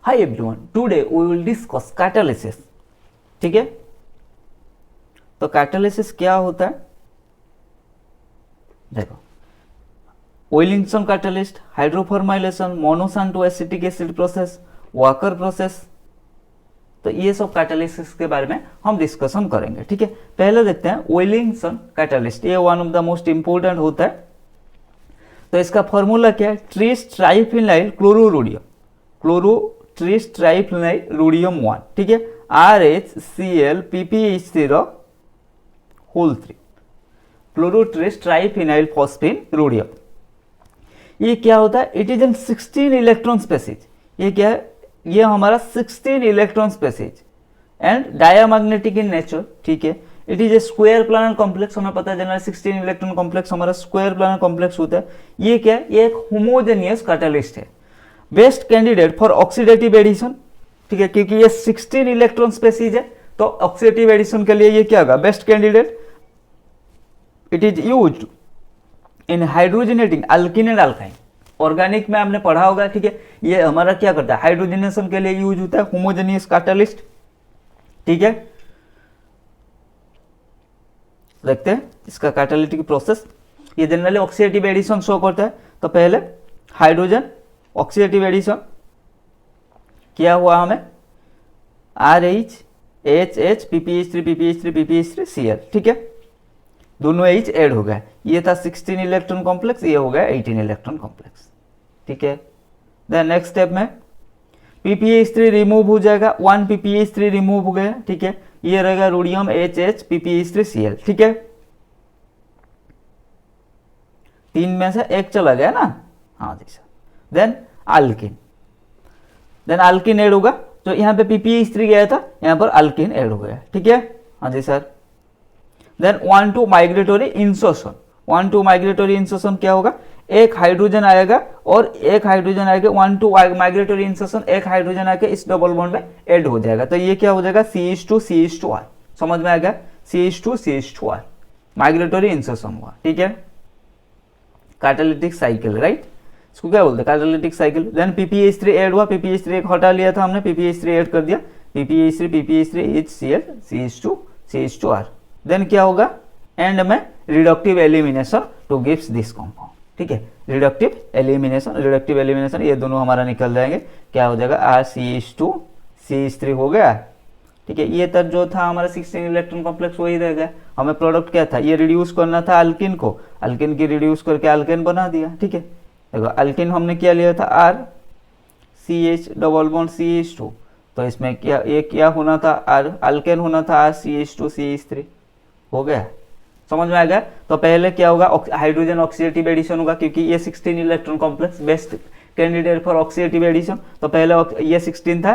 Hi everyone, today we will discuss catalysis. ठीक है, तो कैटालिसिस क्या होता है देखो, Wilkinson catalyst, hydroformylation, Monsanto acetic acid process, Wacker process, तो ये सब कैटालिसिस के बारे में हम डिस्कशन करेंगे। ठीक है, पहले देखते हैं विलिंगसन कैटालिस्ट, ये one of the most important होता है। तो इसका फॉर्मूला क्या है, tris triphenyl chlororhodium, tris triphenyl rhodium 1, ठीक है, RHCl PPH3 whole 3, chlorotris triphenyl phosphine rhodium. ये क्या होता है, it is an 16 electron species. ये क्या है, ये हमारा 16 electron species and diamagnetic in nature. ठीक है, it is a square planar complex, हमें पता है जनरल 16 इलेक्ट्रॉन कॉम्प्लेक्स हमारा स्क्वायर प्लानर कॉम्प्लेक्स होता है। ये क्या है, ये एक होमोजेनियस कैटालिस्ट है, best candidate for oxidative addition. ठीक है, क्योंकि ये 16 इलेक्ट्रॉन स्पेसीज है, तो ऑक्सीडेटिव एडिशन के लिए ये क्या होगा, best candidate. It is used in hydrogenating alkene and alkyne, organic में आपने पढ़ा होगा। ठीक है, ये हमारा क्या करता है, हाइड्रोजनेशन के लिए यूज होता है, होमोजेनियस कैटालिस्ट। ठीक है, देखते हैं इसका कैटालिटिक प्रोसेस। ये जनरली ऑक्सीडेटिव एडिशन शो करता है। तो पहले हाइड्रोजन ऑक्सीडेटिव एडिशन किया हुआ हमें RH HH PPH3 Cl। ठीक है, दोनों H ऐड हो गया, ये था 16 इलेक्ट्रॉन कॉम्प्लेक्स, ये हो गया 18 इलेक्ट्रॉन कॉम्प्लेक्स। ठीक है, देन नेक्स्ट स्टेप में PPH3 रिमूव हो जाएगा, 1 PPH3 रिमूव हो गया। ठीक है, ये रहेगा रोडियम HH PPH3 Cl। ठीक है, 3 में से एक चला गया ना, हाँ जी सर। देन अल्किन ऐड होगा, तो यहाँ पे PPH3 गया था, यहाँ पर अल्किन ऐड हो गया। ठीक है, हाँ जी sir. Then 1 to migratory insertion, 1 to migratory insertion क्या होगा, एक हाइड्रोजन आएगा और एक हाइड्रोजन आएगा, 1 to माइग्रेटरी इंसर्शन, एक हाइड्रोजन आके इस डबल बॉन्ड में ऐड हो जाएगा। तो ये क्या हो जाएगा, CH2CH2R, समझ में आ गया, CH2CH2R माइग्रेटरी इंसर्शन हुआ। ठीक है, कैटालिटिक साइकिल, राइट, इसको क्या बोलते हैं, catalytic cycle. Then PPH3 add हुआ, PPH3 एक हटा लिया था हमने, PPH3 ऐड कर दिया, PPH3 HCl CH2CH2R। देन क्या होगा, एंड में reductive elimination two gives this compound. ठीक है, रिडक्टिव एलिमिनेशन ये दोनों हमारा निकल जाएंगे, क्या हो जाएगा, RCH2 CH3 हो गया। ठीक है, ये तक जो था हमारा 16 इलेक्ट्रॉन कॉम्प्लेक्स वही रह गया। हमें प्रोडक्ट क्या था, ये रिड्यूस करना था अल्किन को, अल्किन की रिड्यूस करके अल्केन बना दिया। ठीक है, देखो अल्किन हमने क्या लिया था, RCH डबल बॉन्ड CH2, तो इसमें क्या, ये क्या होना था, अल्केन होना था RCH2 CH3 हो गया, समझ में आ गया। तो पहले क्या होगा, हाइड्रोजन ऑक्सीडेटिव एडिशन होगा, क्योंकि ये 16 electron complex best candidate for oxidative addition. तो पहले ये 16 था,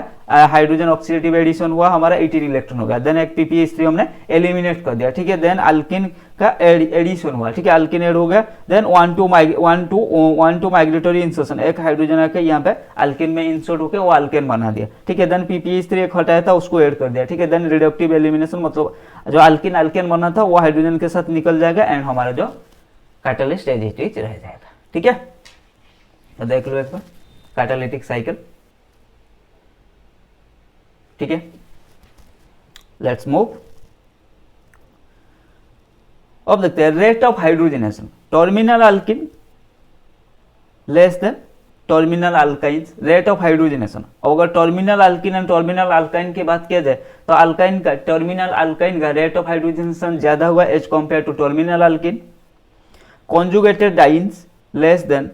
हाइड्रोजन ऑक्सीडेटिव एडिशन हुआ हमारा, 18 इलेक्ट्रॉन हो गया। देन एक PPH3 हमने एलिमिनेट कर दिया। ठीक है, देन अल्किन का एडिशन हुआ। ठीक है, अल्किन ऐड हो गया। देन 1 to माइग्रेटरी इंसर्शन, एक हाइड्रोजन आके यहाँ पे अल्किन में इंसर्ट होकर वो अल्केन बना दिया। ठीक है, देन PPH3 एक हटाया था, उसको ऐड कर दिया। ठीक है, देन रिडक्टिव एलिमिनेशन, मतलब जो अल्केन बना था वो हाइड्रोजन के साथ निकल जाएगा एंड हमारा जो कैटालिस्ट एज इट इज रह जाएगा। ठीक है, तो देख लो एक बार कैटालिटिक साइकिल। ठीक है, लेट्स मूव। अब देखते हैं rate of hydrogenation, terminal alkene less than terminal alkynes, rate of hydrogenation. अगर terminal alkene and terminal alkyne की बात किया जाए, तो अल्काइन का, टर्मिनल अल्काइन का रेट ऑफ हाइड्रोजनेशन ज्यादा हुआ as compare to terminal alkene. Conjugated dienes less than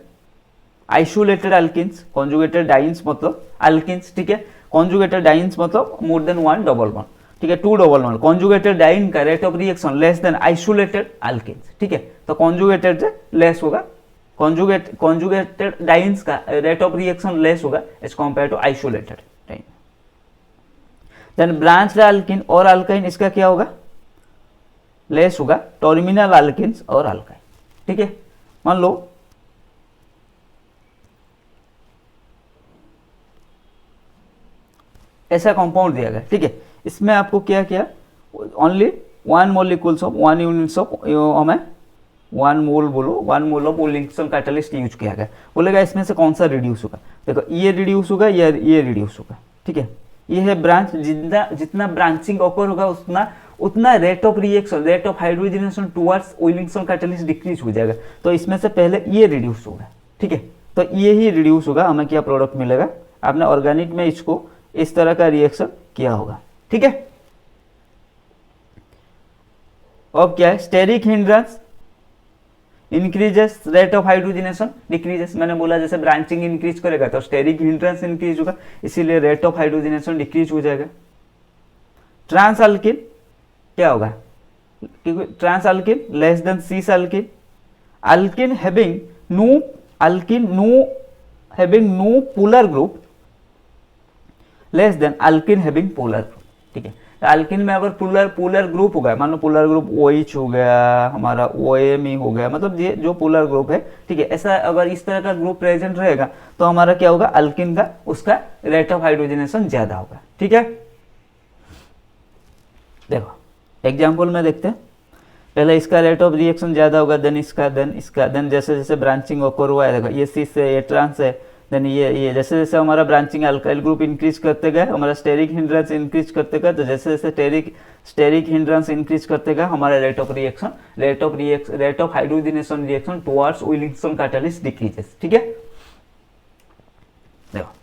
isolated alkenes, conjugated dienes मतलब अल्किन्स। ठीक है, कॉन्जुगेटेड डाइन्स मतलब मोर देन 1 डबल बॉन्ड। ठीक है, 2 डबल बॉन्ड। कॉन्जुगेटेड डाइन का rate of reaction less than isolated alkenes. ठीक है, तो कॉन्जुगेटेड से लेस होगा, कॉन्जुगेटेड डाइन्स का रेट ऑफ रिएक्शन लेस होगा as compare to isolated diene. Then branched alkene और अल्काइन, इसका क्या होगा, लेस होगा, टर्मिनल अल्किन्स और अल्काइन। ठीक है, मान लो ऐसा कंपाउंड दिया गया। ठीक है, इसमें आपको क्या किया, only 1 molecules of 1 units of हमें 1 मोल बोलो, 1 मोल ऑफ विलिंगसन कैटलिस्ट यूज किया गया। बोलेगा इसमें से कौन सा रिड्यूस होगा, देखो ये रिड्यूस होगा, ये रिड्यूस होगा, ठीक है। ये है ब्रांच, जितना जितना ब्रांचिंग ऑकर होगा उतना उतना rate of reaction, rate of hydrogenation towards Wilkinson catalyst decrease हो जाएगा। तो इसमें से पहले ये रिड्यूस होगा, ठीक है। तो ये ही रिड्यूस होगा, हमें क्या प्रोडक्ट मिलेगा, आपने ऑर्गेनिक में इसको इस तरह का रिएक्शन किया होगा, ठीक है। अब क्या है, steric hindrance increases, rate of hydrogenation decreases. मैंने बोला जैसे ब्रांचिंग इंक्रीज करेगा तो स्टेरिक हिंड्रेंस इंक्रीज होगा, इसीलिए रेट ऑफ हाइड्रोजनेशन डिक्रीज हो जाएगा। ट्रांस अल्किन क्या होगा, क्योंकि trans alkene less than cis alkene, alkene having no polar group less than alkene having polar group, ठीक है। अल्किन में अगर पोलर ग्रुप होगा, मान लो पोलर ग्रुप OH हो गया, हमारा OMe हो गया, मतलब ये जो पोलर ग्रुप है, ठीक है, ऐसा अगर इस तरह का ग्रुप प्रेजेंट रहेगा तो हमारा क्या होगा, अल्किन का उसका रेट ऑफ हाइड्रोजनेशन ज्यादा होगा, ठीक है। देखो एग्जाम्पल में देखते हैं, पहले इसका रेट ऑफ रिएक्शन ज्यादा होगा, देन इसका, देन जैसे जैसे ब्रांचिंग ओकर हुआ है, देखो ये सी से ये ट्रांस है, देन ये जैसे जैसे हमारा ब्रांचिंग अल्काइल ग्रुप इंक्रीज करते गए, हमारा स्टेरिक हिंड्रेंस इंक्रीज करते गए, तो जैसे जैसे स्टेरिक हिंड्रेंस इंक्रीज करते गए, हमारा rate of hydrogenation reaction towards Wilkinson catalyst decreases, ठीक है। देखो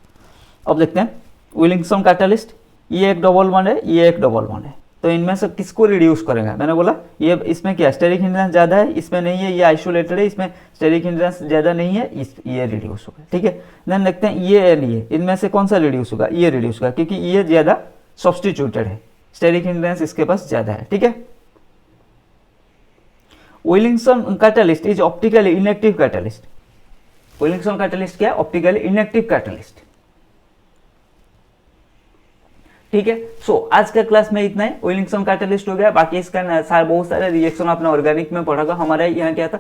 अब देखते हैं विलिंगसन कैटलिस्ट, ये एक डबल बॉन्ड है, ये एक डबल बॉन्ड है, तो इनमें से किसको रिड्यूस करेगा, मैंने बोला ये इसमें क्या स्टेरिक हिंड्रेंस ज्यादा है, इसमें नहीं है, ये आइसोलेटेड है, इसमें स्टेरिक हिंड्रेंस ज्यादा नहीं है, ये रिड्यूस होगा, ठीक है। देन देखते हैं ये एंड ये, इनमें से कौन सा रिड्यूस होगा, ये रिड्यूस होगा, क्योंकि ये ज्यादा सब्स्टिट्यूटेड है, स्टेरिक हिंड्रेंस इसके पास ज्यादा है, ठीक है। Wilkinson catalyst is optically inactive catalyst, Wilkinson catalyst क्या है, ऑप्टिकली इनएक्टिव कैटलिस्ट, ठीक है। सो आज का क्लास में इतना ही, विलिंगसन कैटलिस्ट हो गया, बाकी इसका बहुत सारे रिएक्शन आपने ऑर्गेनिक में पढ़ा होगा। हमारे यहाँ क्या था,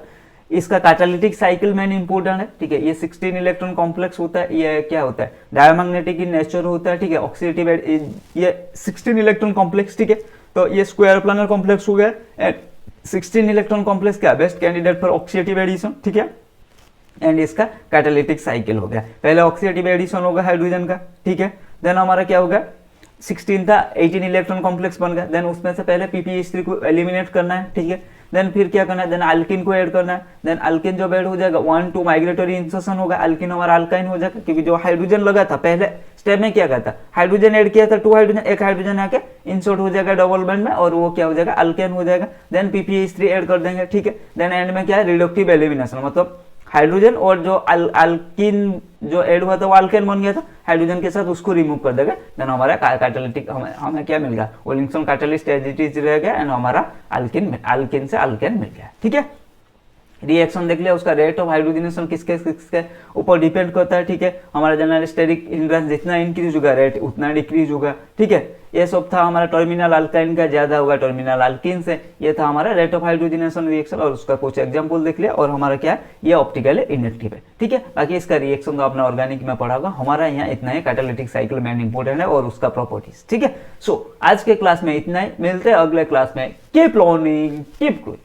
इसका कैटालिटिक साइकिल मेन इंपोर्टेंट है, ठीक है। ये 16 इलेक्ट्रॉन कॉम्प्लेक्स होता है, ये क्या होता है, डायमैग्नेटिक इन नेचर होता है, ठीक है। ऑक्सीडेटिव ये 16 इलेक्ट्रॉन कॉम्प्लेक्स, ठीक है। तो ये स्क्वायर प्लानर कॉम्प्लेक्स हो गया, एंड 16 इलेक्ट्रॉन कॉम्प्लेक्स क्या best candidate for oxidative addition, ठीक है। एंड इसका कैटालिटिक साइकिल हो गया, पहले ऑक्सीडेटिव एडिशन होगा हाइड्रोजन का, ठीक है। देन हमारा क्या होगा, 16 था 18 इलेक्ट्रॉन कॉम्प्लेक्स बन गया, देन उसमें से पहले ppH3 को एलिमिनेट करना है, ठीक है। देन फिर क्या करना है, देन अल्किन को ऐड करना है, देन अल्किन जब ऐड हो जाएगा 1-2 माइग्रेटरी इंसर्शन होगा, अल्किन हमारा अल्काइन हो जाएगा, क्योंकि जो हाइड्रोजन लगा था पहले स्टेप में क्या करता, हाइड्रोजन ऐड किया था, 2 हाइड्रोजन, एक हाइड्रोजन आके इंसर्ट हो जाएगा डबल बॉन्ड में, और वो क्या हो जाएगा, अल्केन हो जाएगा। देन ppH3 ऐड कर देंगे, ठीक है। देन एंड में क्या है, रिडक्टिव एलिमिनेशन, मतलब हाइड्रोजन और जो अल्किन जो ऐड हुआ था वो अल्केन बन गया था, हाइड्रोजन के साथ उसको रिमूव कर देगा, देन हमारा कैटालिटिक हमें क्या मिल गया, विलिंगसन कैटलिस्ट एज इट इज रह गया, एंड हमारा अल्किन से अल्केन मिल गया, ठीक है। रिएक्शन देख लिया, उसका रेट ऑफ हाइड्रोजनेशन किसके ऊपर डिपेंड करता है, ठीक है। हमारा जनरल स्टेरिक हिंड्रेंस जितना इंक्रीज होगा रेट उतना डिक्रीज होगा, ठीक है। ये सब था हमारा टर्मिनल अल्काइन का ज्यादा होगा टर्मिनल अल्किन से, ये था हमारा रेट ऑफ हाइड्रोजनेशन रिएक्शन, और उसका कुछ एग्जांपल देख लिया, और हमारा क्या है, ये ऑप्टिकली इनएक्टिव है, ठीक है। बाकी इसका रिएक्शन तो आपने ऑर्गेनिक में पढ़ा होगा, हमारा यहाँ इतना ही, कैटालिटिक साइकिल मेन इंपोर्टेंट है और उसका प्रॉपर्टीज, ठीक है। सो आज के क्लास में इतना ही, मिलते हैं अगले क्लास में, कीप लर्निंग कीप ग्रोइंग।